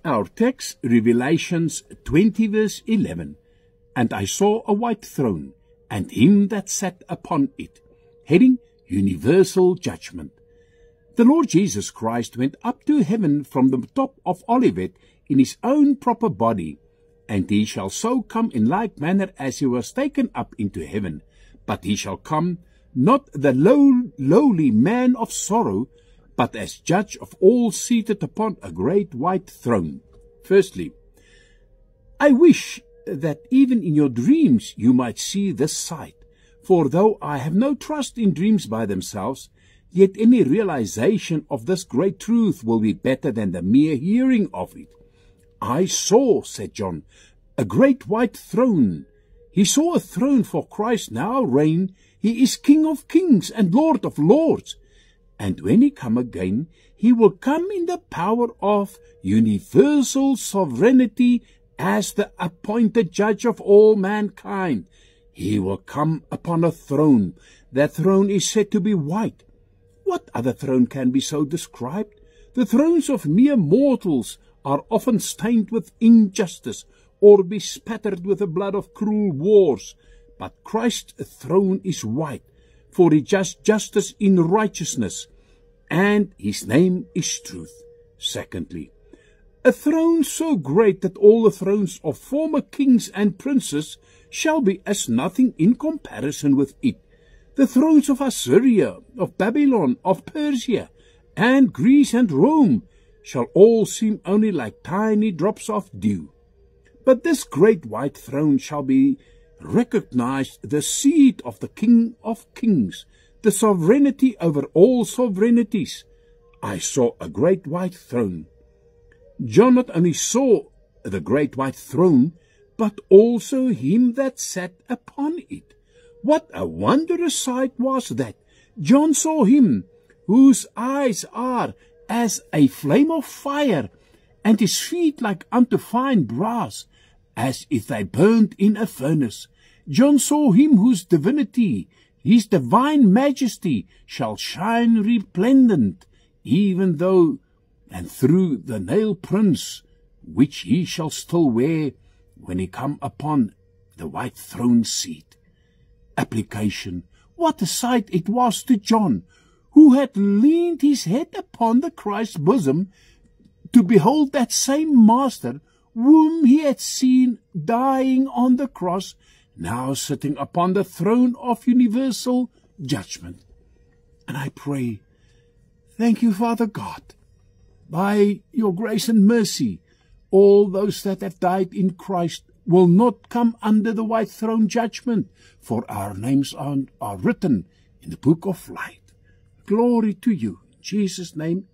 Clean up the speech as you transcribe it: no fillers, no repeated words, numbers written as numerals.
Our text, Revelations 20 verse 11. And I saw a white throne, and him that sat upon it. Heading, Universal Judgment. The Lord Jesus Christ went up to heaven from the top of Olivet in his own proper body, and he shall so come in like manner as he was taken up into heaven. But he shall come, not the lowly man of sorrow, but as judge of all seated upon a great white throne. Firstly, I wish that even in your dreams you might see this sight. For though I have no trust in dreams by themselves, yet any realization of this great truth will be better than the mere hearing of it. I saw, said John, a great white throne. He saw a throne for Christ now reign. He is King of kings and Lord of lords. And when he come again, he will come in the power of universal sovereignty as the appointed judge of all mankind. He will come upon a throne. That throne is said to be white. What other throne can be so described? The thrones of mere mortals are often stained with injustice or bespattered with the blood of cruel wars. But Christ's throne is white, for he judges justice in righteousness, and his name is truth. Secondly, a throne so great that all the thrones of former kings and princes shall be as nothing in comparison with it. The thrones of Assyria, of Babylon, of Persia, and Greece and Rome shall all seem only like tiny drops of dew. But this great white throne shall be recognized the seat of the King of kings, the sovereignty over all sovereignties. I saw a great white throne. John not only saw the great white throne, but also him that sat upon it. What a wondrous sight was that! John saw him, whose eyes are as a flame of fire, and his feet like unto fine brass, as if they burned in a furnace. John saw him whose divinity, his divine majesty, shall shine resplendent, even though and through the nail prints, which he shall still wear when he come upon the white throne seat. Application. What a sight it was to John, who had leaned his head upon the Christ's bosom, to behold that same Master whom he had seen dying on the cross, now sitting upon the throne of universal judgment. And I pray, thank you, Father God, by your grace and mercy, all those that have died in Christ will not come under the white throne judgment, for our names are written in the book of life. Glory to you. In Jesus' name,